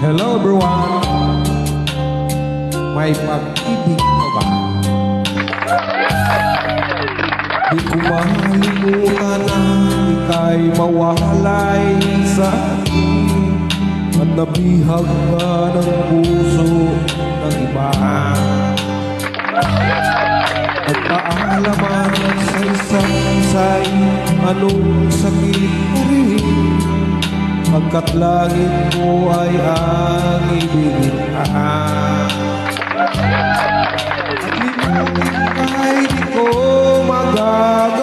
Hello everyone! May pag-ibig ka ba? Di ko mahalimutan na ika'y mawalay sa akin at nabihag ka ng puso ng iba. Nagpaalaman sa isang isay anong sakit mo rin, pagkat langit mo ay ang ibigin ka. At limutin ay di ko magagawa.